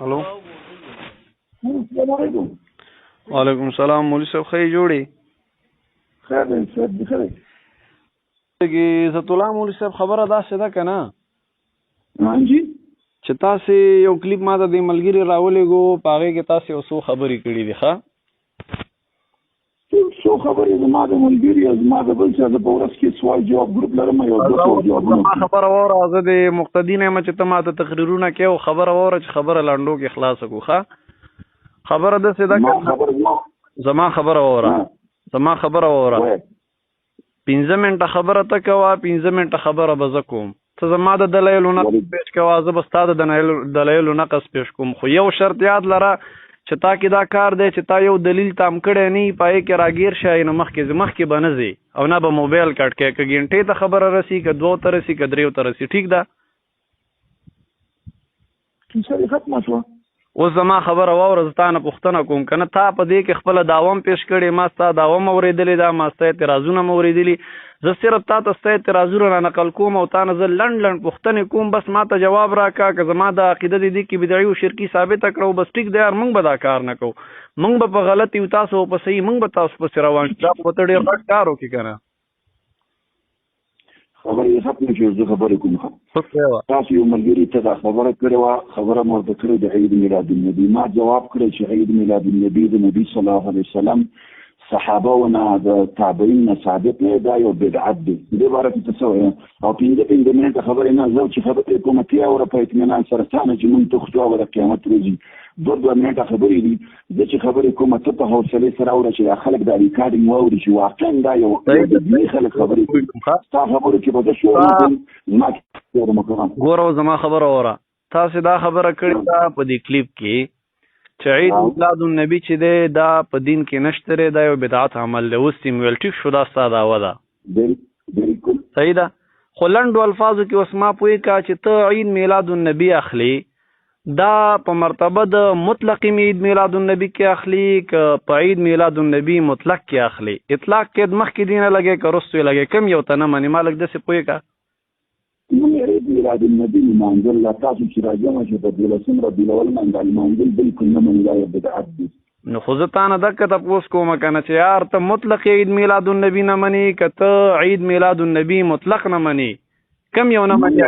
هلو السلام علیکم. وعلیکم السلام. مولوی صاحب خی جوړی خیر دی صحت دی ښه دی. عزت الله مولوی صاحب خبره داسې ده که نه جی چې تاسې یو کلیپ ما ته د ملګري راولېږو په هغې کې تاسې یو څو خبرې کړي دي ښه څو خبرې زما د ملګري او زما د بل چا د په ورځ کې سوال جواب ګروپ لرم یو دوه سوال جوابونه ما خبره واوره زه د مقتدي نه یم چې ته ما ته تقریرونه کوې او خبره واوره چې خبره لنډو کې خلاصه کړو ښه خبره داسې ده زما خبره واوره پنځه منټه خبره ته کوه 15 منټه خبره به زه کوم ته زما د دلایلو نقص پیش کوه زه به ستا د دلایلو نقص پیش کوم خو یو شرط یاد لره چې تا کې دا کار دی چې تا یو دلیل تام کړی نه وي پای کې راګیر شای نو مخکې به نه ځې او نه به موبایل کټ کوې که ګنټې ته خبره رسي که 2 ته رسي که 3 ته رسي ټیک ده کیسه ختمه شوه. اوس زما خبره واوره زه تا نه پوښتنه کوم که نه تا په دې کې خپله دعوه هم پیش کړې ما ستا دعوه هم اورېدلې ده ما ستا اعتراضونه هم اورېدلي زه صرف تا ته ستا اعتراضونه را نقل کوم او تا نه زه لنډ پوښتنې کوم بس ما ته جواب راکړه که زما د عقیده د دې کې بدعي او شرکي ثابته کړو بس ټیک دی یار موږ به دا کار نه کوو موږ به په غلط یو تاسو په صحیح موږ به تاسو پسې روان شو دا به ته ډېر غټ کار وکړې که نه خبرې ختمه شوې زه خبرې کوم تاسو یو ملګري ته دا خبره کړې وه خبره مو ورته کړې د عید میلاد النبي ما جواب کړی چې عید میلاد النبي د نبي صلی الله علیه وسلم صحابه ونه د تابعین نه ثابت نه دا یو بدعت دی دې باره کې څه وایې او 15 منټه خبرې نه زه چې خبرې کوم اتیا اوره په اطمینان سره ستانه چې مونږ ته خدای ولا قیامت ورځي 2 منټه خبرې دي زه چې خبرې کوم ته په حوصله سره اوره چې خلک دا ریکارډینګ واوري چې واقعا دا یو خلک خبرې ستا خبرې کې به زه شو ما ګوره زما خبره اوره تاسې دا خبره کړې ده په دې کلیپ کې چې عید میلاد النبي چې دی دا په دین کې نشته دی دا یو بدعت عمل دی اوس یې ویل ټیک شو دا ستا دعوه ده صحیح ده خو لنډو الفاظو کې اوس ما پوهې کا چې ته عید میلاد النبي اخلي دا په مرتبه د مطلق عید میلاد النبي کې اخلي که په عید میلاد النبي مطلق کې اخلي اطلاق کې مخکې دی نه لګې که وروسته یې لګې کم یو ته نه منې ما لږ داسې پوهې کا من عید میلاد النبي لمانځل لا تاسو چې راځم چې په 12 ربیع الاول باندې لمانځل بالکل نه مني دا یو بدعت دی نو خو زه تا نه دقه تپوس کوم که نه چې یار ته مطلق عید میلاد النبي نه منې که ته عید میلاد النبي مطلق نه منې کم یو نه منې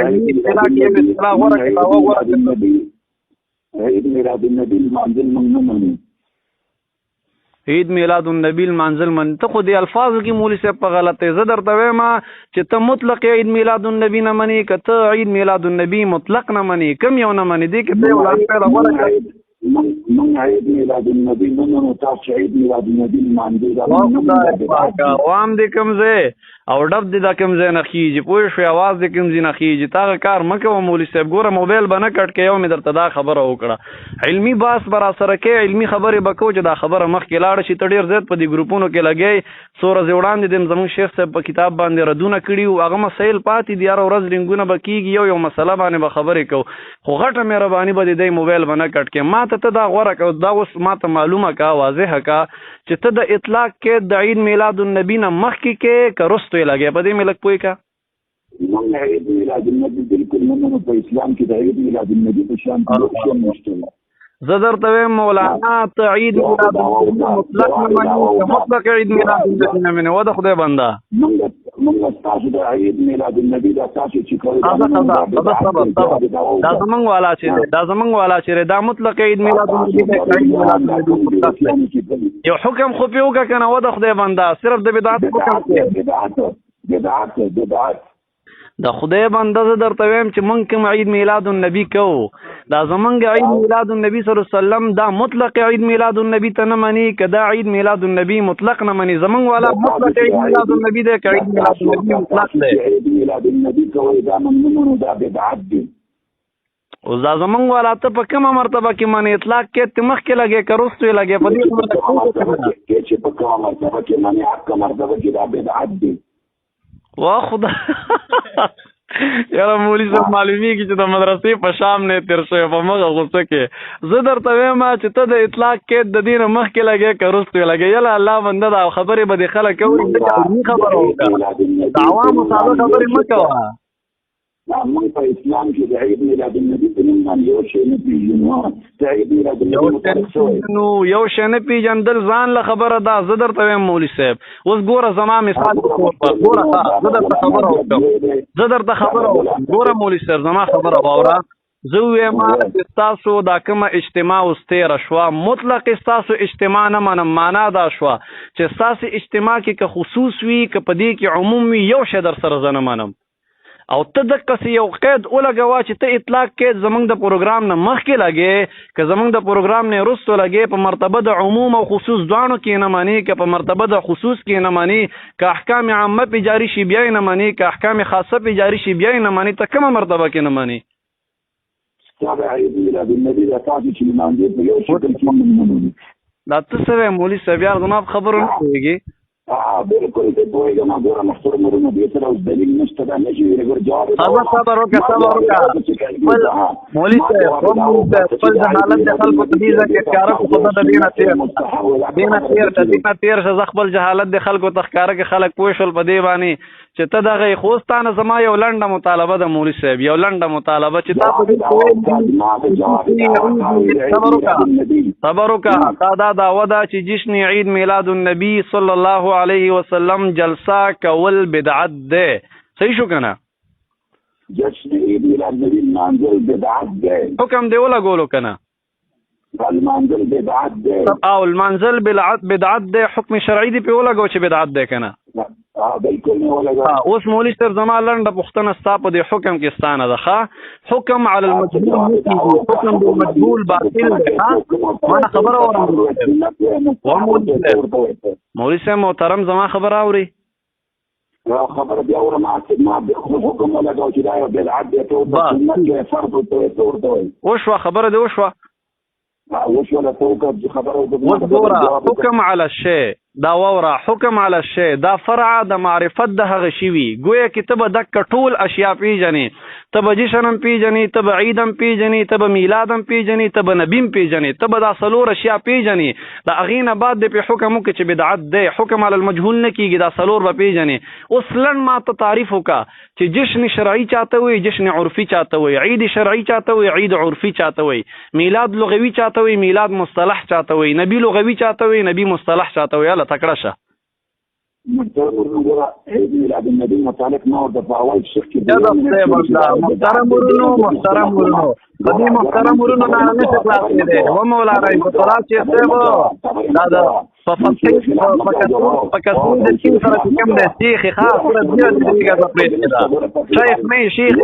عید میلاد النبي لمانځل موږ نه منو عید میلاد النبی المنزل من ته خو دې الفاظو کې مولوي صاحب په غلطه زه درته وایم چې ته مطلق عید میلاد النبي نه منې که ته عید میلاد النبي مطلق نه منې کم یو نه منې دې کې ته من عید میلاد النبي نه منو تاسو عید میلاد النبي لمانځل عوام دې کوم ځای او ډب دې دا کوم ځای نه خیږي پوه شوې اواز دې کوم ځای نه خیږي تا کار مه کوه مولوي صاحب ګوره موبایل به نه کټ کې یو مې درته دا خبره وکړه علمي بحث به راسره کې علمي خبرې به کوو چې دا خبره مخکې لاړه شي ته ډېر زیات په دې ګروپونو کې لګی څو ورځې وړاندې د زموږ شیخ صاحب په کتاب باندې ردونه کړي وو هغه مسایل پاتې دي هره ورځ رنګونه به کېږي یو مسله باندې به خبرې کوو خو غټه مهرباني به دې موبایل به نه کټ کې ما ته دا غوره که دا اوس ما ته معلومه کا واضحه کا چې ته د اطلاق کې د عید میلاد النبي نه مخکې کې که وروسته یې لګې په دې مې لږ پوهې کا موږ عید میلاد النبي بالکل نه منو په اسلام کې د عید میلاد النبي په شان شی نشته زه درته وایم مولانا ته عید میلاد النبي مطلق نه منې مطلق عید میلاد النبي نه منې و د خدای بنده موږ ستاسو د عید میلاد النبي دا تاسو چې کوئ دا زمونږ والا چې دی دا مطلق عید میلاد النبي یو حکم خو پې وکړه که نه و د خدای بنده صرف د بدعت حکم د خدای بنده زه درته وایم چې مونږ کوم عید میلاد النبي کوو دا زمونږ عید میلاد النبي صلی الله علیه وسلم دا مطلق عید میلاد النبي ته نه مني که دا عید میلاد النبي مطلق نه مني زمونږ والا مطلق عید میلاد النبي دی که عید میلاد النبي مطلق دی عید میلاد النبي کوئ دا موږ نه منو دا بدعت دی اوس دا زمونږ والا ته په کومه مرتبه کې منې اطلاق کې ته مخکې لګې که وروسته یې لګې په دې چې په کومه مرتبه کې منې حقه مرتبه کې دا بدعت دی وا خدا یاره مولوي صاحب معلومیږي چې د مدرسې په شام نه تېر شوی په مغه غوسه کې زه درته وایم چې ته د اطلاق کې د دې نه مخکې لګې که وروسته یې لګې یله الله بنده دا خبرې به دې خلک اوري ځکه علمي خبره وکړه د عوامو ساده خبرې مه کوه موږ په اسلام کې د عید میلاد النبي په نوم باندې یو شی نه پېژنو. د عید میلاد النبي یو شی نه پېژندل ځان له خبره ده. زه درته وایم مولوي صاحب، اوس ګوره زما مثال ګوره، زه درته خبره وکړم. ګوره مولوي صاحب زما خبره واوره. زه وایم چې ستاسو دا کومه اجتماع اوس تېره شوه، مطلق ستاسو اجتماع نه منم. معنا دا شوه چې ستاسو اجتماع کې که خصوص وي که په دې کې عموم وي، یو شی در سره زه نه منم. او ته دقسې یو قید ولګوه چې ته اطلاق قید زمونږ د پروګرام نه مخکې لګې که زمونږ د پروګرام نه وروستو لګې، په مرتبه د عموم او خصوص دواړو کې نه منې، که په مرتبه د خصوص کې نه منې، که احکام عامه پې جاري شي بیا یې نه منې، که احکام خاصه پې جاري شي بیا یې نه منې. ته کومه مرتبه کې نه منې؟ دا ته څه وایې مولوي صاحب؟ یار زما په خبرو نه پوهېږې. بالکل ته پوهېږم. ګوره محترم ورونه دې سره اوس دلیل نشته، دا نه شي ویلی. ګوره جواب صبر وکړه مولوي صاحب، خپل د حالت د خلکو په دې ځای کې ښکاره کړو، خو زه د دې نه تېر شه. زه خپل جهالت د خلکو ته ښکاره کړې، خلک پوه شول په دې باندې چې ته دغه خو اوس تا نه زما یو لنډه مطالبه ده مولوي صاحب، یو لنډه مطالبه چې تا په دې صبر وکړه. تا دا دعوه ده چې جشن عید میلاد النبي صلی الله علیه وسلم جلسه کول بدعت ده، صحیح شو که نه؟ جشن عید میلاد النبي منزل بدعت ده، حکم دی ولګولو که نه؟ المنزل بدعت ده. او المنزل بدعت ده، حکم شرعي دی پې ولګو چې بدعت ده که نه؟ بالکل نه ولګو. اوس مولوي صاحب زما لنډه پوښتنه ستا په دې حکم کې ستانه ده. حکم علی المجهول نه کېږي، حکم د مجهول باطل دی. ما خبره اورم مولوي صاحب محترم، زما خبره اوري؟ خبره بیا اورم. ما حکم ولګو چې دا یو بدعت دی، ته سنت کې فرض ورته وایي. وشوه خبره دې وشوه. حکم علی الشیء دا ووره، حکم علی الشیء دا فرع د معرفت د هغه شی وي. گویا کې ته به دکه ټول اشیاء پیژنې، ته به جشن هم پیژنې، ته به عید هم پیژنې، ته به میلاد هم پیژنې، ته به نبی هم پیژنې، ته به دا څلور اشیاء پیژنې. د هغې نه بعد دې پې حکم وکړي چې بدعت دی، حکم علی المجهول نه کېږي، دا څلور به پیژنې. اوس لنډ ما ته تعریف وکړه چې جشن شرعي چاته وایي، جشن عرفي چاته وایي، عید شرعي چاته وایي، عید عرفي چاته وایي، میلاد لغوي چاته وایي، میلاد مصطلح چاته وایي، نبی لغوي چاته وایي، نبی مصطلح چاته وایي. الله تکړه شه. محترم میلاد النبي متعلق ما ورته په اول شیخ کې محترم ورونو په دې محترم ورونو نه نشي خلاصې دی. و مولانا انتصارات شیخ صاحب دا د فکسون د چین سره کوم دی شیخ خاص سره بیا د دیګه په پریس کې دا شیخ مې شیخ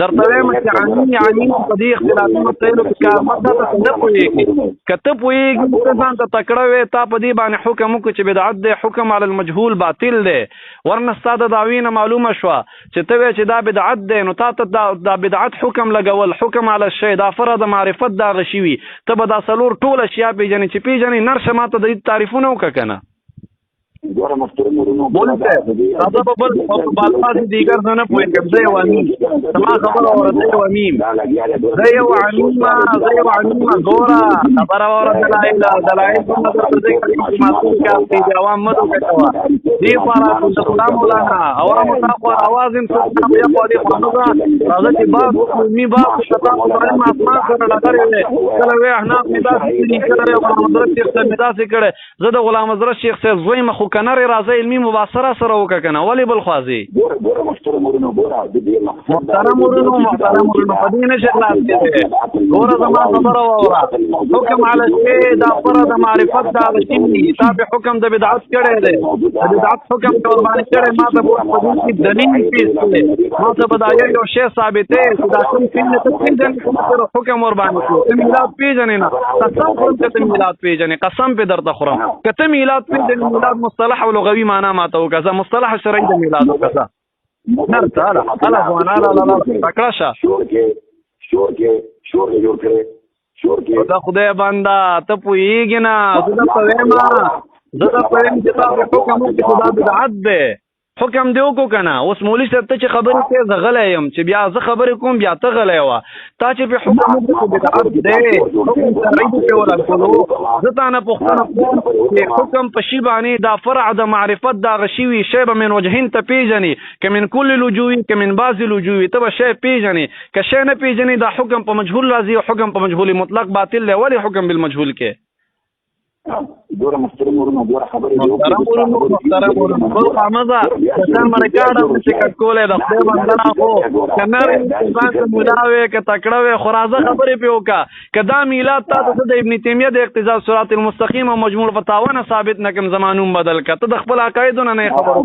درته وایم چې عني په دې اختلافي مسایلو کې کار مطلب نه پوهېږي. که ته پوهېږي ته ځان ته تکړه وې، تا په دې باندې حکم وکړو چې بدعت دی، حکم علی المجهول باطل دی. ورنه ستا د دعوې نه معلومه شوه چې ته وایې چې دا بدعت دی، نو تا ته دا بدعت حکم لګول، حکم علی الشیء دا فرع د معرفت د هغه شي وي. ته به دا څلور ټول اشیا پېژنې چې پېژنې. نرشه ما ته د دې تعریفونه وکړه که نه؟ ګوره محترم ورونو بول صاحب دا په بل بالفاظ دیگر نه پوهېږم. زه یو امیم، زما خبره اوره، زه یو امیم، زه یو عمیمه. ګوره خبره اوره، دلایل څنګه درته ذکر کړي چې معصوم کار دی، د عوام مه دوکه کوه. دې لپاره د غلام مولانا اورم تاسو اواز هم څه بیا په دې خبره راځي چې باز می باز شتا په باندې اسمان سره ډکرې کله وې احناف می داسې کړي، کله غلام حضرت شیخ صاحب می داسې کړي. زه د غلام حضرت شیخ صاحب زوی مخ کنه راځي علمي مباصره سره وکړه کنه، ولې بل خوازي؟ ګوره محترم ورونو په دې محترم ورونو په دې نشه خلاص کړي. ګوره زما خبره واوره، حکم علی الشیء دا فرع د معرفت دا شی تا په حکم د بدعت کړي دی، د بدعت حکم قربان کړي. ما ته په دې دلیل پیش کړي، ما ته بدایي یو شی ثابتې چې دا کوم څه ته پیژنې کوم حکم ور باندې کړو. میلاد پیژنې نه، قسم خورم چې میلاد پیژنې، قسم په درته خورم کته میلاد پیژنې. میلاد مصطلح او لغوي معنا ما ته وکړه، مصطلح شرعي د میلاد وکړه. نه تعالی الله غوانا لا تکړه شه شور کې دا خدای بنده ته پوهېږي نه. زه درته وایم چې تا په حکم وکړي چې دا بدعت دی، حکم دی وکړو که نه. اوس مولوي صاحب ته چې خبرې کوې زه غلی یم، چې بیا زه خبرې کوم بیا ته غلی وه. تا چې پرې حکم وکړو بدعت دی، حکم شرعي دې پرې ولګولو. زه تا نه پوښتنه کوم چې حکم په شي باندې دا فرع د معرفت دغه شي وي، شی به من وجهین ته پېژنې، که من کل الوجوه که من بعض الوجوه، ته به شی پېژنې. که شی نه پېژنې دا حکم په مجهول راځي او حکم په مجهول مطلق باطل دی. ولې حکم بالمجهول کې؟ ګوره محترم ورونو، ګوره خبرې محترم ورونو بل خامزه کسان مرکاډه چې کټکولې د خدای بندنا خو کنر انسان ته ملاوي که تکړه وي خرازه خبرې په وکا کدا میلاد تاسو د ابن تیمیه د اقتضاء صراط المستقیم او مجموع الفتاوی نه ثابت نه کوم زمانون بدل کته د خپل عقایدونه نه خبرو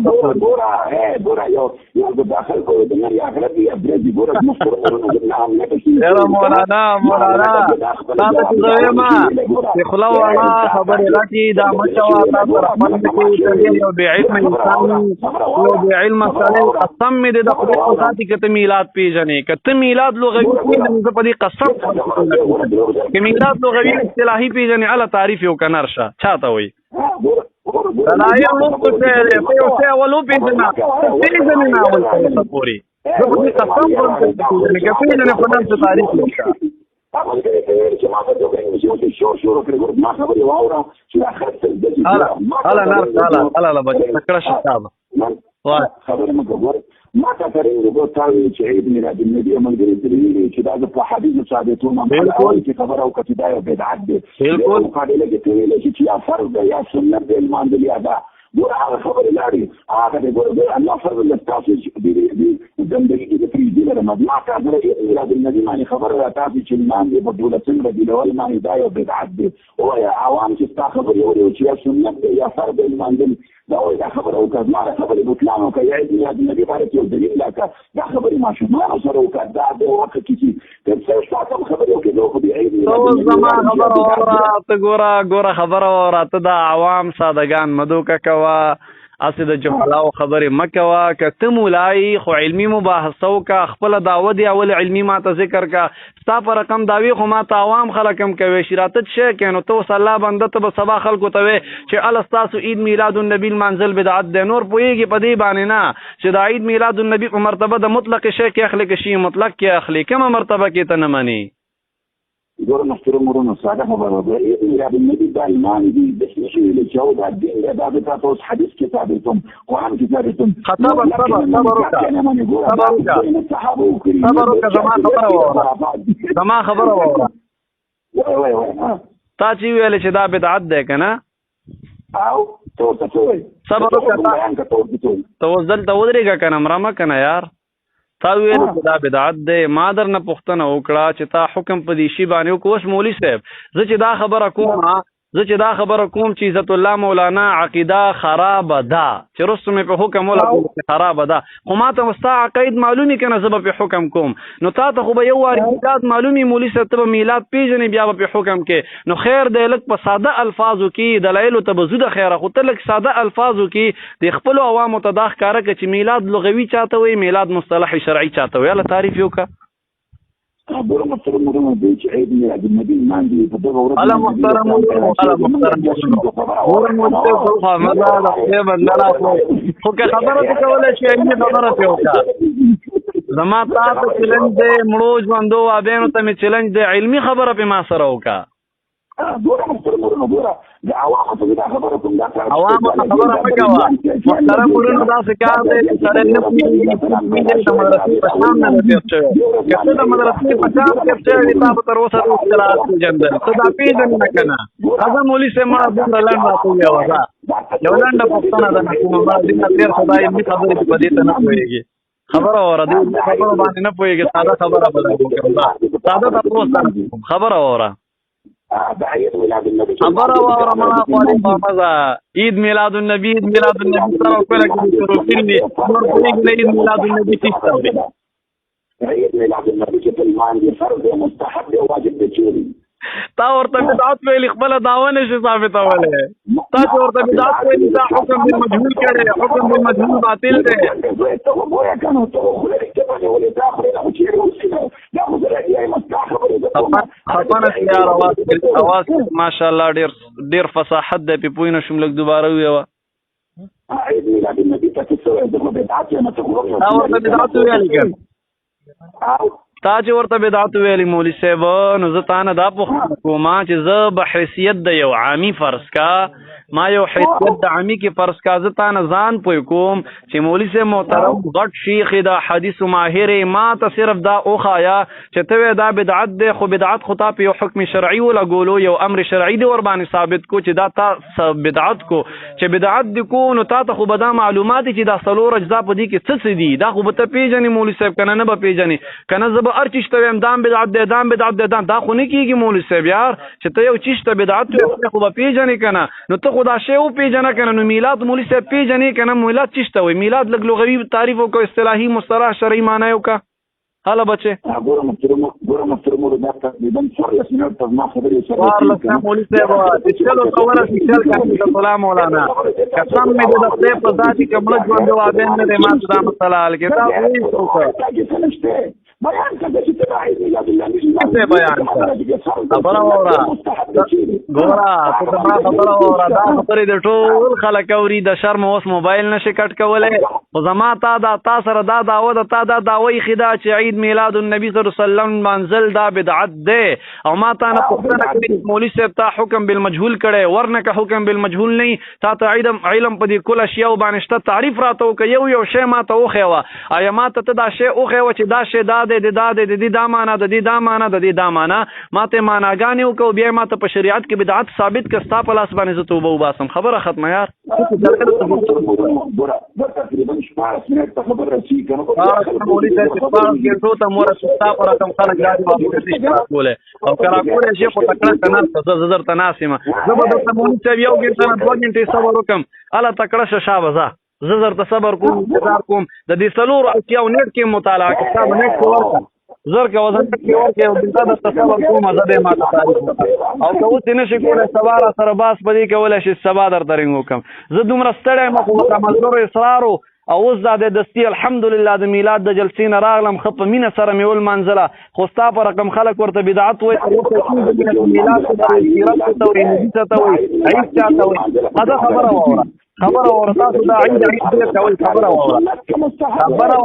ګوره یو د داخل کو د نړۍ اخرت دی ابرد ګوره محترم ورونو نام نه کشي مولانا تاسو زما په خلا ولا خبر راکی دا مچوا تاسو رحمت کوي یو بعلم انسان یو بعلم سره قسم دې د خپل ذاتي کته میلاد پیژنې کته میلاد لغوي پیژنې په دې قسم کې میلاد لغوي اصطلاحي پیژنې اعلی تعریف یو کنارشه چاته وي دا یو وخت ته په یو څه ولو پیژنه پیژنې نه ولته پوری زه په دې قسم کوم چې پیژنې په نام څه تعریف وکړه هلا بچه تکړه شتاب خبره مګور ما ته فرینګ تاوی چې عيد میلاد النبي ملګری دې چې دا په حدیث ثابتونه بالکل چې خبره او کتابه او بدعت دي بالکل مقابله کې ویل چې یا فرض یا سنت دې ایمان دې ادا ګوره هغه خبرې لاړې هغه دې ګوره الله فرض لتاسو دې دندې کې پری دې لرم ما ته عيد میلاد النبي باندې خبره راځي چې ایمان دې په دولت څنګه دې ول باندې دا یو بدعت دي او یا عوام چې تا خبرې اوري چې یا سنت دې یا فرض ایمان دې دا خبره وکړه ما خبرې بوتلان او کې عيد میلاد النبي باندې یو دلیل لاکه دا خبرې ما شو ما سره وکړه دا د وخت کې چې څه شاته خبرې وکړه نو دې عيد میلاد زما خبره ورته ګوره خبره ورته دا عوام سادهګان مدوکه کوا اسې د جهلاو خبرې مکوا که مولای خو علمي مباحثه وکا خپل دعوه دی اول علمي ما ته ذکر کا ستا پر رقم داوی خو ما ته عوام خلکم کوي شراتت شي کینو تو صلی الله بنده ته سبا خلکو ته چې الستاسو عید میلاد النبی المنزل بدعت دی نور پویږي په دې باندې نه چې د عید میلاد النبی په مرتبه د مطلق شی کې اخلي کې شی مطلق کې اخلي کومه مرتبه کې ته نه مانی ګوره محترم ورونو ساده خبره ده عيد میلاد النبي د ایمان دي د شي له جواب دي دا د تاسو حدیث کې ثابتوم قرآن کې ثابتوم صبر زما خبره وره تا چې ویل چې دا بدعت ده کنه او تو صبر تو ځل ته ودرېګه کنه مرمه کنه یار تا ویل دا بدعت دی ما در نه پوښتنه وکړه چې تا حکم په دې شی باندې وکوس مولوي صاحب زه چې دا خبره کوم چې عزت الله مولانا عقیده خراب ده چې رسوم په حکم ولا خراب ده خو ما ته مستا عقاید معلومی کنه زه په حکم کوم نو تا ته خو به یو واری میلاد معلومی مولوي صاحب ته میلاد پیژنې بیا په حکم کې نو خیر دی لک په ساده الفاظو کې دلایل ته بزوده خیره خو ته لک ساده الفاظو کې د خپل عوامو ته دا ښکاره کې چې میلاد لغوي چاته وي میلاد مصطلح شرعي چاته وي الله تعریف یو کا ګوره محترم ورونو دې چې عيد میلاد النبي ایمان دي په دغه ورځ الله محترم خو که خبره کوله چې ایمه خبره پیوکا زما تاسو چیلنج دې مړو ژوندو ابینو ته می چیلنج دې علمي خبره په ما سره وکا ګوره محترم ورونو ګوره د عوامو ته دا خبره کوم دا عوامو ته خبره وکوا محترم ورونو دا څه کار دی چې سره نه پیږي د مدرسې په شام نه پیښه کله د مدرسې په شام کې چې تاسو تر اوسه د اختلاف جندل ته دا پیژن نه کنه هغه مولوي سه ما د لاند راته یو یو لاند په پښتنه د حکومت د تیر خدای می خبرې په دې ته نه پوهیږي خبره اوره دې خبره باندې نه پوهیږي ساده خبره بل ساده تاسو خبره اوره خبره وره مړه خالي بابا عيد ميلاد النبي سره کوله کې شروع کړي نور کوي عيد ميلاد النبي کیسه عيد ميلاد النبي چې په ایمان دي فرض او مستحب او واجب دي تا ورته بدعت ویل خپل داوا نشي ثابتوله تا ورته بدعت ویل دا حکم به مجهول کړي حکم به مجهول باطل دی ته وګورې کنه ته خلک ته باندې ولې دا خبره او چې روسینه دا خبره دی مستحب خپانه یار आवाज ماشاءالله ډیر فصاحت دی په پوینه شم لګ دوباره ویوا عيد ميلاد النبي ته څه وایي زه خو بدعت یم ته خو تا ورته بدعت ویلې که تا چې ورته بدعت ویلې مولوي صاحب نو زه تا نه دا پوښتنه کوم چې زه به حیثیت د یو عامي فرض کا ما یو حیثیت د عامي کې فرض کا زه تا نه ځان پوی کوم چې مولوي صاحب محترم غټ شیخ د حدیث ماهر ما ته صرف دا اوخایا چې ته دا بدعت دی خو بدعت خو تا په یو حکم شرعي ولګولو یو امر شرعي دی ور باندې ثابت کو چې دا تا بدعت کو چې بدعت دی کو نو تا ته خو به دا معلومات چې دا څلور اجزا په دې کې څه دي دا خو به ته پیژنې مولوي صاحب کنه نه به پیژنې کنه زه به هر چیز ته وایم دام بدعت دی دام بدعت دی دا خو نه کېږي مولوي صاحب یار چې ته یو چیز ته بدعت وایې خو به پیژنې کنه نو ته خو دا شی وپېژنه کنه نو میلاد مولوي صاحب پیژنې کنه میلاد چیز ته وایي میلاد لږ لغوي تعریف وکړو اصطلاحي مصطلح شرعي معنی وکړه هله بچې ګوره محترمو دا تقریبا 14 منټ تر ما خبرې سره مولوي صاحب چې چلو ته ورسې چل کنه سلام مولانا قسم مې د خدای په ذات کې کومه ژوند وابین نه دی ما دا مسله حل کې دا وایي بیان کړه چې ته عيد ميلاد النبي څه بیان خبره وره ګوره ته ما خبره وره دا خبرې د ټول خلک اوري د شرم اوس موبایل نشي کټ کولای خو زما تا سره دا دعوه د تا دا دعوی خدا چې عيد ميلاد النبي صلی الله علیه وسلم منزل دا بدعت دی او ما تا نه پوښتنه کړې مولوي صاحب تا حکم بالمجهول کړي ورنه که حکم بالمجهول نه تا ته علم په دې کله شی او باندې تعریف راته وکړ یو شی ما ته وخیوه آیا ما ته دا شی وخیوه چې دا شی دا د دې دا معنا د دې دا معنا د دې دا معنا ماته معناګانې وکړو بیا ماته په شریعت کې بدعت ثابت کستا په لاس باندې زه توبه وباسم خبره ختمه یار تقریبا 14 منټ خبره رسي کنه مولوي صاحب چې ټو ته مور ستا پر کوم خلک راځي واپس کوله او کرا کوله شي په تکړه کنه زر تناسمه زه به د مولوي صاحب یو ګنټه 2 ګنټې صبر وکم الا تکړه شابه زه درته صبر کوم انتظار کوم د دې څلور اتیاو نیټ کې مطالعه کتاب نیټ کې ورکړه زر کې وزن کې ورکړه او دلته د صبر کوم زه به ما ته تعریف او که اوس نه شي کولای سبا را سره باس بدی کولای شي سبا در درنګ وکم زه دومره ستړی ما خو مزدور اصرار او اوس دا د دستی الحمدلله د میلاد د جلسې نه راغلم خپ مینه سره مې ول منزله خو ستا په رقم خلک ورته بدعت وایي او میلاد ته سیرت ته وایي نبی ته وایي عیب ته وایي دا خبره وره تاسو دا عید ډیر کول خبره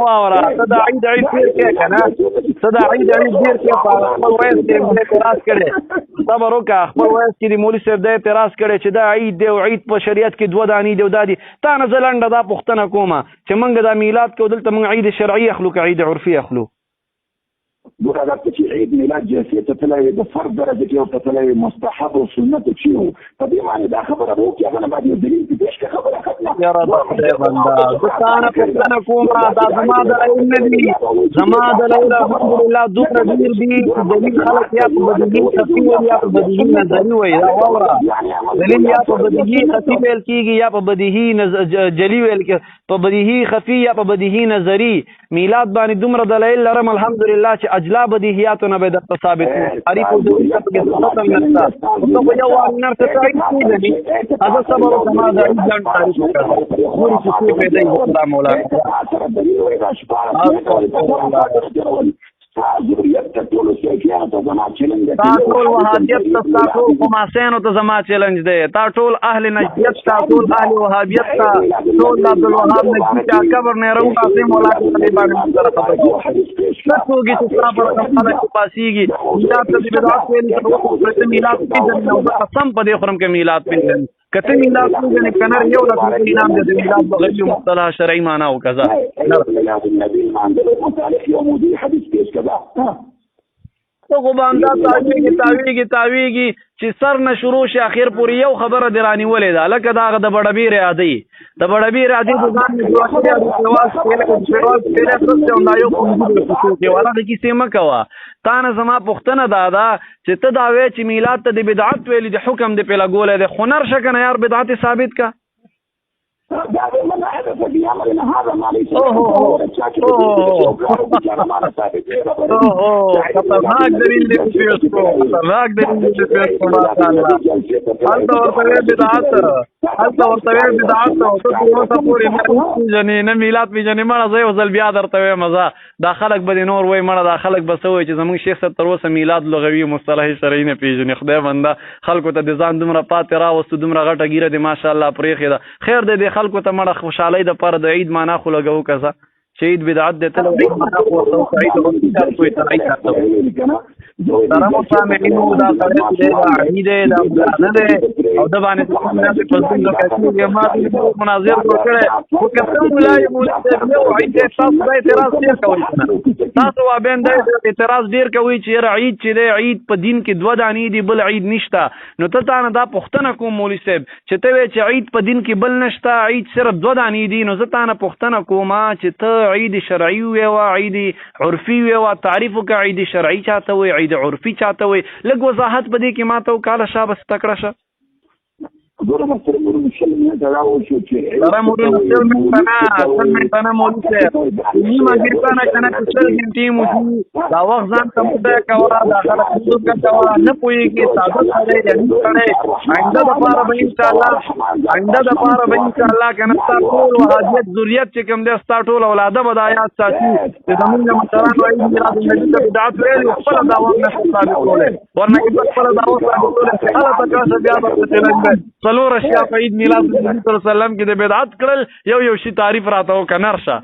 وره ته دا عید ډیر کې کنه ته دا عید ډیر کې په خپل وایس کې اعتراض کړي صبر وکړه خپل وایس کې د مولوي صاحب د اعتراض کړي چې دا عید دی او عید په شریعت کې دوه دانی دی او دادی تا نه زلنده دا پوښتنه کومه چې موږ دا میلاد کو دلته موږ عید شرعي اخلو که عید عرفي اخلو ګوره دا چې عيد ميلاد جلسې ته تللی د فرض درجه کې او ته تللی مستحب او سنت چې وو په دې معنی دا خبره وکړي هغه نه باید یو دلیل کې پېښ کړه خبره ختمه یاره دا خدای بنده زه تا نه پوښتنه کوم دا زما دلیل نه دي زما دلیل الحمدلله دومره ډېر دي چې دلیل خلک یا په بدیهي خفي وایي یا په بدیهي نظري وایي دا واوره دلیل یا په بدیهي خفي ویل کېږي یا په بدیهي جلي ویل کېږي په بدیهي خفي یا په بدیهي نظري میلاد باندې دومره دلایل لرم الحمدلله چې اجلا بدیهیاتو نه به درته ثابت تعریف او دلیل کې ختم نشته نو په یو وانر څه تعریف کیږي اځه صبر او سما د ځان تعریف وکړه نور څه په دې خدا مولانا تا ټول وهابیت تا ټول خماسینو ته زما چیلنج دی تا ټول اهل نجدیت تا ټول اهل وهابیت تا ټول عبدالوهاب نجدي چا قبر نه رو تاسې مولا په دې باندې سره خبرې څه توګه چې تاسو پر خبره پاسيږي میلاد ته بدعت ویل چې میلاد پیژنې نو قسم په دې خرم کې میلاد پیژنې کته میلاد پیژنې کنه یو د انعام د میلاد بغیر مصطلح شرعي معنا او کذا میلاد النبي معنده مصالح يومودي حديث كيف كذا تو خو باندې تاویږي چې سر نه شروع شي اخر پورې یو خبره درانی ولې ده لکه دا د بډبیر عادي د بډبیر عادي د ځان نه جوړ شي د واس پیله څه دا یو کوم څه ولا د کیسه مکوا تا نه زما پښتنه دادا چې ته دا وې چې میلاد ته د بدعت ویل د حکم د پیلا ګوله د خنر شکنه یار بدعت ثابت کا خطرناک دلیل دی خطرناک دلیل دی هلته ورته بدعت نه میلاد پیژنې مړه زه یو ځل بیا درته وایم دا خلک به نور وایي مړه دا خلک به څه وایي چې زموږ شیخ صاحب تر اوسه میلاد لغوي مصطلح شرعي نه پیژني خدای بنده خلکو ته د ځان دومره پاتې راوستو دومره غټه ګیره دی ماشاءالله پرېښې ده خیر دی خلکو ته مړه خوشحالۍ دپاره د عید معنا خو لګوو که څه چې عید بدعت دی ته عید معنا خو ورته وکړه عید کوی ته عید راته محترمو سامعینو دا سړی چې دی دا عادي دی دا نه دی او ده باندې داسې کلتون لکه کېږي ما مناظر جوړ کړی خو که څه ملا یې مولي صاحب یو عید دی تاسو دا اعتراض ډېر کوئ که نه تاسو وابین دا اعتراض ډېر کوئ چې یاره عید چې دی عید په دین کې 2 دانې دي بل عید نشته نو ته تا نه دا پوښتنه کوم مولي صاحب چې ته وایې چې عید په دین کې بل نشته عید صرف 2 دانې دي نو زه تا نه پوښتنه کوم چې ته عید شرعي ویوه عید عرفي ویوه تعریف وکړه عید شرعي چاته وایي عید عرفي چاته وایي لږ وضاحت په دې کې ما ته وکاله شا بس تکړه شه ګوره مستر مرشد نه دا وشو چې سره مرشد نه پنا مولوی صاحب نیمه ګټه نه کنه چې ټیم مو دا وخت ځان ته مده کوا دا خلک څه کوا نه پويږي ساده سره یعنی کړي آینده د پاره به ان شاء الله کنه ټول وحاجت ذریات چې کوم دي ټول اولاده به د آیات ساتي چې زمونږ مشران وايي میراث نبی ته بدعت ویل خپل دعوه نه ثابت کوله ورنه کې خپل دعوه ثابت کوله هغه تاسو بیا به څنګه څلور اشیاء په عید میلاد نبی صلی الله علیه وسلم کې د بدعت کړل یو شی تعریف راته وکړه نرشه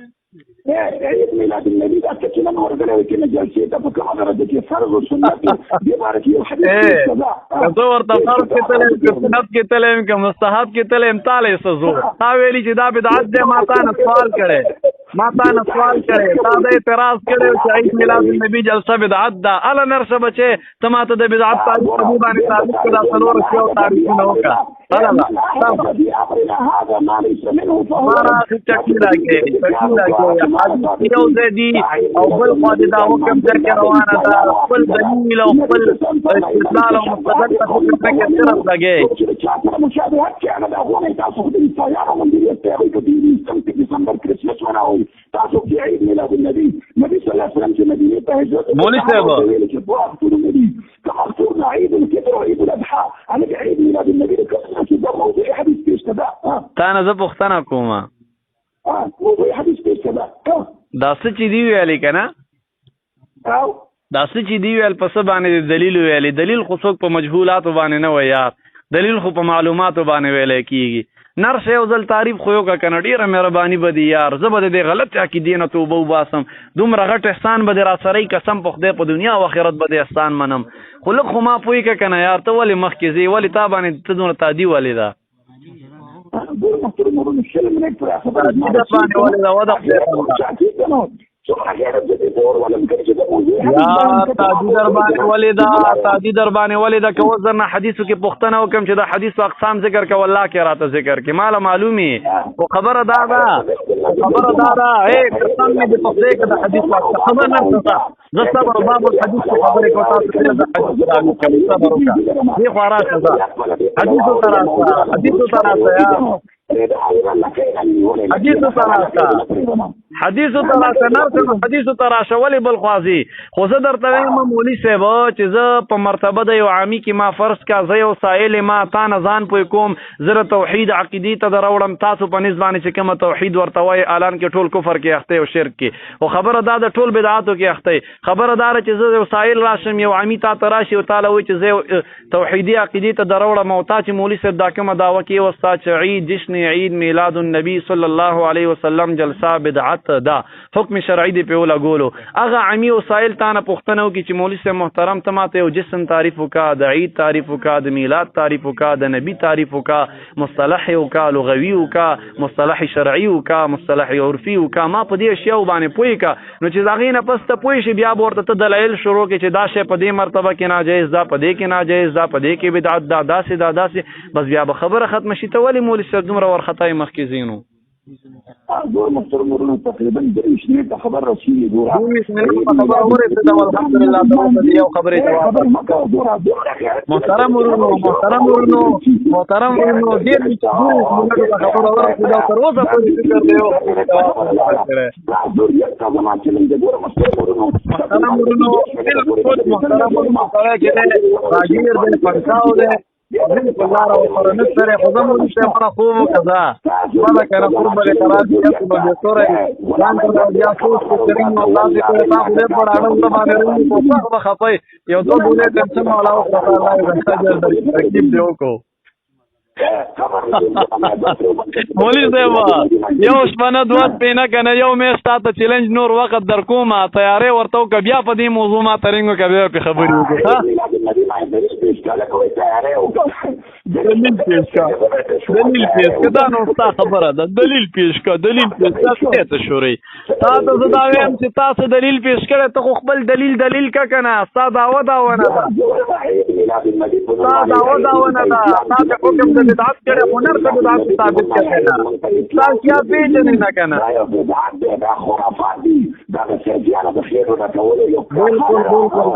عید میلاد النبي دا چې نن ورغله کې نه جلسې ته په کومه درجه کې فرض او سنت دی بارک یو حدیث کله ورته فرض کې تل سنت کې تل کوم مستحب کې تل امتاله سزو تا ویلي چې دا بدعت دی ما تا نه سوال کړي تا دا اعتراض کړي چې عید میلاد النبي جلسه بدعت ده الا نرشه بچي ته ماته د بدعت تعریف باندې ثابت کړه څلور شی او تعریف نه وکړه الا هذا ما ليس منه فهو تشکیل راکې یو ځدی او بل خاطر دا حکم چې روانه ده خپل دلیل او خپل استدلال او مستند ته حکم کې طرف لګي مشابهت كان ده هو تاسو د طياره من دې ته د دسمبر کرسمس وناوي تاسو کې عيد ميلاد النبي صلى الله عليه وسلم چې مدینه ته هجرت مولوی صاحب كما صرنا عيد الفطر وعيد الاضحى على عيد ميلاد النبي كما في موضوع حديث في اشتباه تا نه پوښتنه کوم موضوع حديث في اشتباه دا څه چې دی ویلې کنه دا څه چې دی ویل په څه باندې دلیل ویلې دلیل خو څوک په مجهولات باندې نه وای یار دلیل خو په معلومات باندې ویلې کیږي نرشه یو ځل تعریف خو یو کا کنه ډیره مهرباني بدی یار زه به دې غلط عقیدې نه توبه وباسم دومره غټ احسان به را سره قسم په خدای په دنیا او آخرت به دې احسان منم خو لږ خو ما پوي کا کنه یار ته ولې مخکې زی ولې تا باندې ته دونه تادی ولې دا تادی در باندې ولیدا که وزر نه حدیثو کې پښتنه وکم چې دا حدیثو اقسام ذکر کو الله کې راته ذکر کې مال معلومي او خبره دا اے قسم دې په دې کې دا حدیث خبر نه پتا زه صبر باب الحديث خبره کو تاسو ته دا حدیث صبر وکړه دې خورا څه حدیثو تراسه یا حدیثو تراشه ولی بل خوازی خو زه درته وایم مولوی صاحب چې زه په مرتبه د یو عامی کې ما فرض کا زه یو سائل ما تا نه ځان پوی کوم زه توحید عقیدی ته دروړم تاسو په نسبانه چې کوم توحید ورته وای اعلان کې ټول کفر کې اخته او شرک کې او خبره دا د ټول بدعاتو کې اخته خبره دا چې زه یو سائل راشم یو عامی تا تراشي او تعالی وای چې زه توحیدی عقیدی ته دروړم او تا چې مولوی صاحب دا کومه داوا کوي او ستا چې عید جشن عید میلاد النبی صلی الله علیه وسلم جلسه بدعت دا حکم شرعی دی په لګولو هغه عمی وسایل تانه پښتنو کې چې مولوی صاحب محترم تماته او جسم تعریف وکا د عید تعریف وکا د میلاد تعریف وکا د نبی تعریف وکا مصطلح وکا لغوی وکا مصطلح شرعی وکا مصطلح عرفی وکا ما په دې اشیاء باندې پوي کا نو چې داغې نه پس ته پوي شي بیا ورته ته دلایل شروع کې چې دا شی په دې مرتبه کې ناجایز دا په دې کې ناجایز دا په دې کې بدعت دا داسې بس بیا به خبره ختم شي ته ولی مولوی صاحب دومره ورخطای مخکې زینو دور محترمون تقریبا دریش نه خبر رسیدي ګور خبر اورته دا الحمدلله دا یو خبره محترم ورونو ډیر خبر اورته دا تر اوسه پورې فکر دیو بالله وقرن سره خدام مشه پر خوب کذا ولا کنه قرب له کراچی ته په دستور ځان ته بیا سوچ کریم الله دې په تاسو دې په اړه ته باندې په څه خپای یو دوه ډول ټنشن والا او الله دې ترکیب دیو کو مولوي صاحب یو شپه دوه شپې نه کنه یو میاشت تا ته چیلنج نور وخت در کومه تیارې ورته وکړه بیا په دې موضوع ما ترنګ وکړه بیا پې خبرې وکړو دلیل پیش که دا نو ستا خبره ده دلیل پیش که څه شورئ تا ته زه دا وایم چې تاسو دلیل پیش کړی ته خو خپل دلیل که که نه ستا دعوه نه ده ستا دعوه نه ده تا ته حکم د بدعت کړی هنر د بدعت ثابت کړی نه تا کیا پېژنې نه که نه بالکل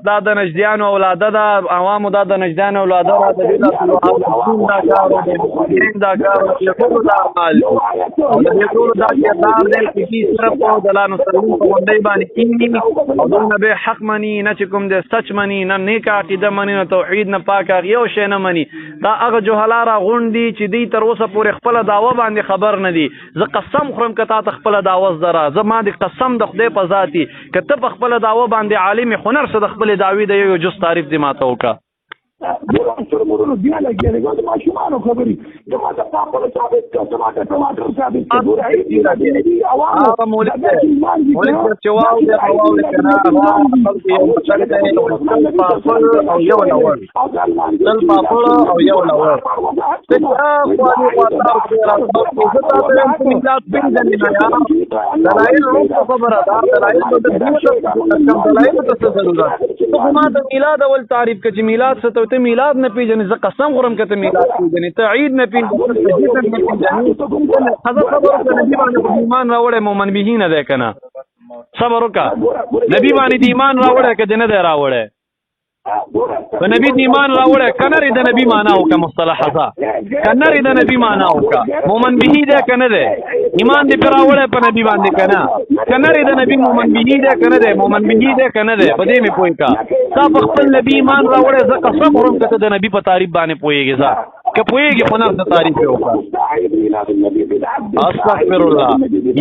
دا د نجدیانو اولاده ده عوامو دا د نجدیانو اولاده ده د دې دا کار دا کار ټولو دا مال او د ټولو دا کردار دی چې صرف او د لا نسلم په غونډۍ باندې کینی او دونه به حق مني نه چې کوم د سچ مني نه نیک عقیده مني نه توحید نه پاک یو شی نه مني دا هغه جهلا را غونډي چې دی تر اوسه پورې خپل دعوه باندې خبر نه دي زه قسم خورم که تا ته خپل دعوه زره زه ما د قسم د خدای په ذاتي که ته په خپل دعوه باندې عالم هنر څه د خپل دعوی د یو جز تعریف دې ماته وکړه ټرمورونو بیا لګېږي د ماشومانو خبرې د ماته پاپړ ثابت کړه ټماټر ثابت کړه تعریف که چې میلاد څه ته میلاد نه پیژنې زه قسم خورم که ته میلاد پیژنې ته عید نه پیژنې حضرت خبره که نبي باندې ایمان راوړی مومن بهي نه دی که نه صبر وکړه نبي باندې د ایمان راوړی که دې نه دی راوړی په نبي د ایمان راوړی که نرې د نبي معنا وکړه مصطلحه ځه که نرې د نبي معنا وکړه مومن بهي دی که نه دی ایمان دې پرې راوړی په نبي باندې که نه که نرې د نبي مومن بهي دی که نه دی مومن بهي دی که نه دی په دې مې پوه کړه تا په خپل نبي ایمان راوړی زه قسم خورم که ته د نبي په تعریف باندې پوهېږې ځه که پوهېږې خو نه څه تعریف یې وکړه استغفر الله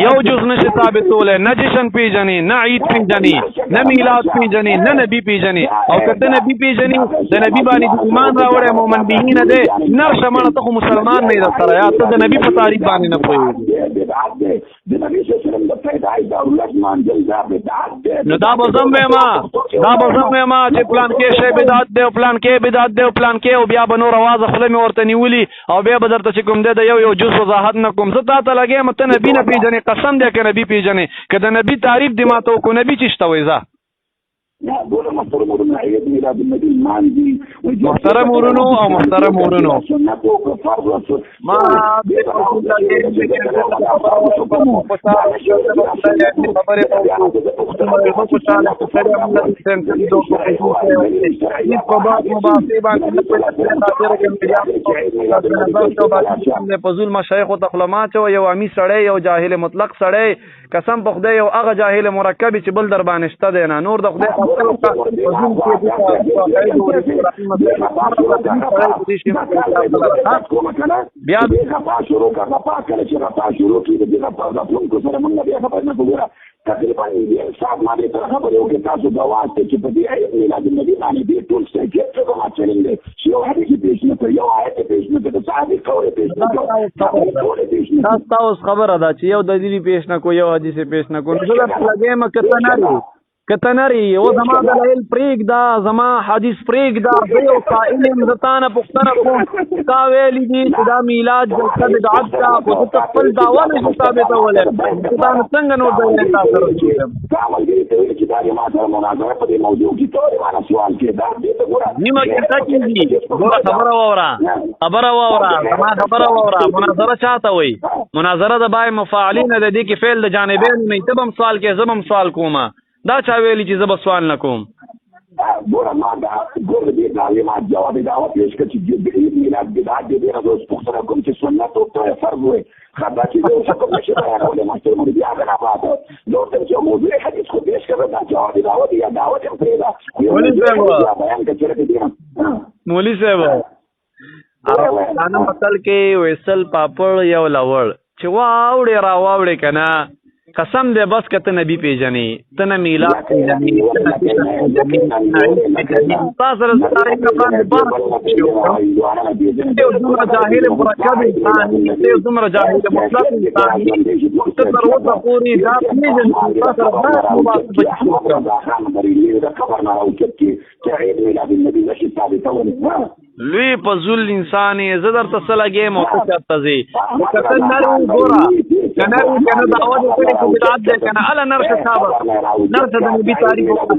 یو جز نشي ثابتولی نه جشن پیژنې نه عید پیژنې نه میلاد پیژنې نه نبي پیژنې او که ته نبي پیژنې د نبي باندې د ایمان راوړی مومن بهي نه دی نرشه مړه ته خو مسلمان نه یې در سره یا ته د نبي په تعریف باندې نه پوهېږې نو دا به زم ویما چې پلان کې شی بدعت دی او پلان کې بدعت دی او پلان کې او بیا به نور اوازه خوله مې ورته نیولي او بیا به درته چې کوم دی د یو جز وضاحت نه کوم زه تا ته لګیم ته نبي نه پیژنې قسم دی که نبي پیژنې که د نبي تعریف دې ما ته وکړو نبي چې شته وایي ځه محترم ورونو او محترم ورونو ما فضول مشایخ او تخلمات یو امی سړی یو جاهل مطلق سړی قسم په خدای یو هغه جاهل مرکب چې بل در باندې شته دی نه نور د خدای بیا تقریبا صاحب باندې تر خبرې وکړې تاسو د واسطې چې په دې آیت میلاد النبي باندې دې ټول څه کې څه کوم چلن دي چې یو حدیث پیش نه کړ یو آیت پیش نه کړ صحابي قول پیش نه کړ تاسو خبره ده چې یو دلیل پیش نه کو یو حدیث پیش نه کو نو زه لګې مکه نه کتنری او زما دلایل پریک دا زما حدیث پریک دا یو قائل مزتانه پختنه کوم کا ویلی دي چې دا میلاد د بدعت کا او خپل دعوه نه ثابت ولې دا څنګه نو د تاسو سره کامل دي چې دا ما سره مناظره په دې موضوع کې ټول معنا سوال کې دا دې ته ګوره نیمه کې تکي خبره وره ما خبره وره مناظره چاته وي مناظره د بای مفاعلین د دې کې فعل د جانبین نه تبم سوال کې زبم سوال کومه دا چا ویلی چې زه به سوال نه کوم ګوره ما دا ګوره دې تعلیمات جواب دعوه پیش کړ چې د میلاد بدعت دې نه اوس پوښتنه کوم چې سنت او فرض وي خبره چې زه څه کوم چې راغلی مستر مولوي بیا نه پاتې نو ته چې موضوع حدیث خو پیش کړ دا جواب دعوه دی دعوه هم پرې دا مولوي صاحب انا مثال کې وېسل پاپړ یو لوړ چې واوړې را واوړې کنه قسم دې بس که ته نبی پیژنې ته نه میلاد پیژنې تا سره ستاره باندې دومره جاهل مرکب انسان ته دومره جاهل مطلق انسان ته تر اوسه پورې دا پیژنې تا سره لوی په ذل انسان یې زه درته څه لګېم او ته چېرته ځې که ته نر وې ګوره که نر وې که نه دعوه دې کړې خو بدعت دی که نه هله نرشه صابر نرشه د نبي تعریف وکړه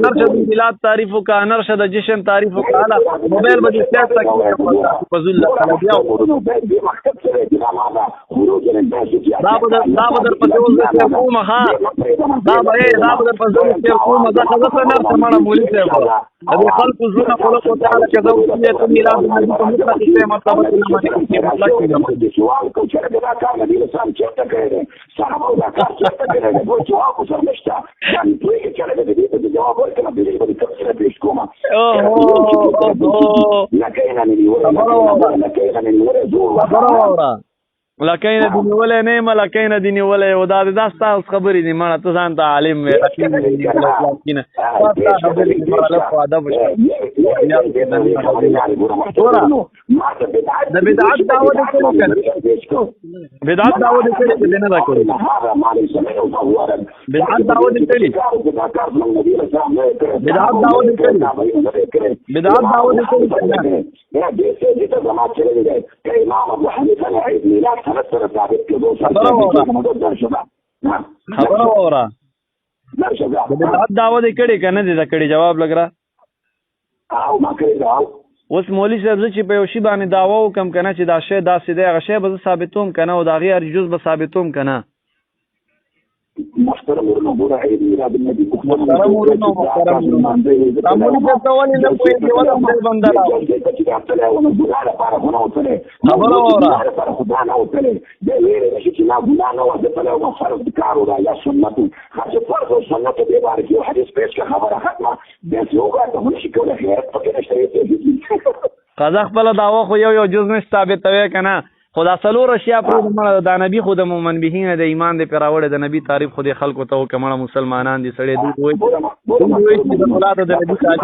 نرشه د میلاد تعریف وکړه نرشه د جشن تعریف وکړه هله موبایل به دې سیاست کړي په ذل سره بیا دا به درپسې اوس زه تېر کوم ښه دا به درپسې اوس تېر کوم دا ښه زه څه نرسه مړه مولي صاحب د دې خلکو زړونه خلق وتعالی که زه وسیله ته میلاد نبي په مطلق شی مرتبه کې نه منې کې مطلق کېږم لکینه دی نیولې نه یم لکینه دی نیولې او دا ستاسو خبرې دي مړه ته ځان ته عالم وې د بدعت دعوه دې کړې بدعت دعوه دې کړې چې نه دا کړې بدعت دعوه دې کړې بدعت دعوه دې کړې بدعت دعوه دې کړې خبره وره د بدعت دعوه دې کړې که نه دې دا کړې جواب لګرا اوس مولوي صاحب زه چې په یو شي باندې دعوه وکړم که نه چې دا شی داسې دی هغه شی به زه ثابتوم که نه او د هغې هر جز به ثابتوم که نه محترم ورونو ګوره عید میلاد النبي محترم ورونو محترم ورونو ته ولې نه پوهېږې ولا خدای بنده خبره وره خدا نه وتلی دی ویلې ده چې لا ګناه نه وه زه تلی وم فرض کار وده یا سنت و چې فرض او سنت دې باره کې یو حدیث پیش کړه خبره ختمه داسې وګوره ته خو نشي کولی خیرت پکې نشته قضا خپله دعوه خو یو جز نشي ثابتوی که نه خو دا څلور اشیا پرېږده مړه دا نبي خو د مؤمن به نه د ایمان دی پرې راوړی د نبي تعریف خو دې خلکو ته وکړه مړه مسلمانان دي سړی دوی وایي چې د اولاده د نبي تعریف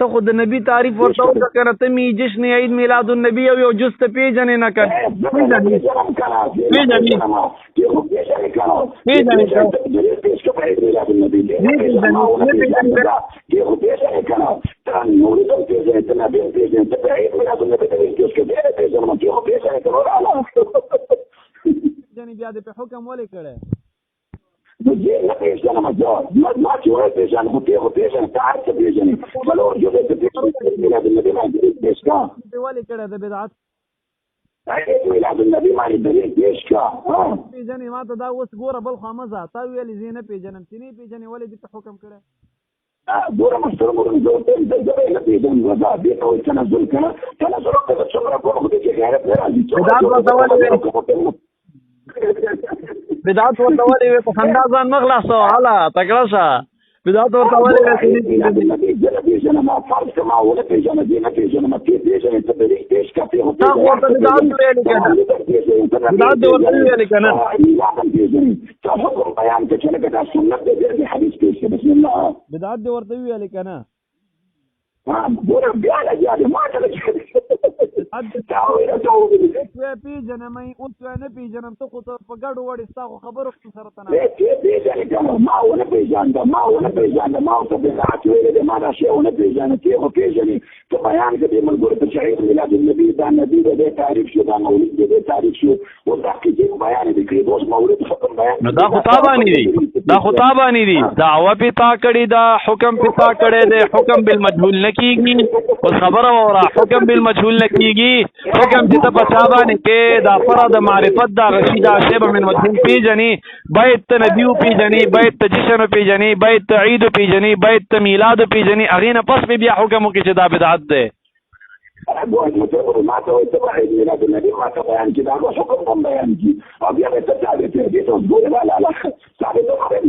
ته خو د نبی تعریف ورته وکړه که نه ته مې جشن عید میلاد النبي او یو جز ته پېژنې نه که بیا دې په حکم ولې کړی نه پیژنم ما چې وایي پیژنم خو پیژنم ته هر څه پیژنې څلور جزې ته پیژنې میلاد النبي باندې پیش کړه ولې کړی د بدعت میلاد النبي باندې دلیل پیش کړه پیژنې ما ته دا اوس ګوره بل خوا مه ځه تا ویلې زه نه پیژنم چې نه پیژنې ولې دې ته حکم کړی ګوره محترم ورونو زه نه پیژنم دا دې ته وایي تنزل کړه تنزل وکړه څومره کوم خو دې چې غیرت نه راځي بدعت ورته ولې وې په خندا ځان مه خلاصوه هله تکړه شه بدعت ورته ولې وې تا خو ورته بدعت ویلې که نه بدعت دې ورته ویلې که نه بدعت دې ورته ویلې که نه پیژنم اوس نه پیژنم ته خو ته په ګډو وړې ستا خو خبرو سره ته نه ما ونه پیژانده ما ورته بدعت ویلې دی ما دا شی ونه پیژانه ته خو پیژنې ته بیان کړې ملګرو ته چې عید میلاد النبي دا نبي د دې تعریف شو دا مولد د دې تعریف شو اوس دا کې بیان دې کړي اوس مولد ختم بیان دا خو تا باندې دي دعوه پې تا کړې ده حکم پې تا کړی دی حکم بالمجهول نه کېږي اوس خبره وره حکم بالمجهول نه کېږي حکم چې ته په چا باندې کې دا فرع د معرفت دا غشي دا شی به من مجهول پېژنې باید ته نبي وپېژنې باید ته جشن وپېژنې باید ته عید وپېژنې باید ته میلاد وپېژنې هغې نه پس مې بیا حکم وکړي چې دا بدعت دی ابواب متبر ما ته تبع میلاد النبي ما ته بیان کی دا حکم هم بیان کی او بیا ته ثابت دي ته ګور لا لا ثابت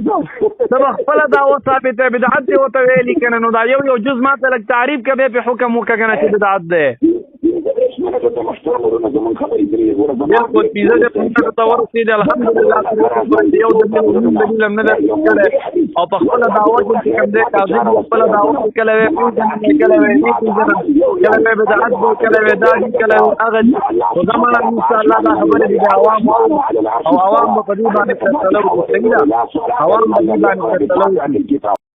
دا خپل دعوه ثابت بدعت دی او ته ویلي کنه نو دا یو جز ما ته لک تعریف کبه په حکم وکړه چې بدعت دی بالکل پیزه د پښتو ته ورسېد الحمدلله یو د دلیل هم نه ده او په خپل دعوه کې کوم دی کاذب خپل دعوه کله وی کله وی کله بدعت کله وی دا کله هغه او زمانه ان شاء الله دا خبره دي عوام او عوام په دې باندې فیصله وکړي عوام په دې باندې فیصله وکړي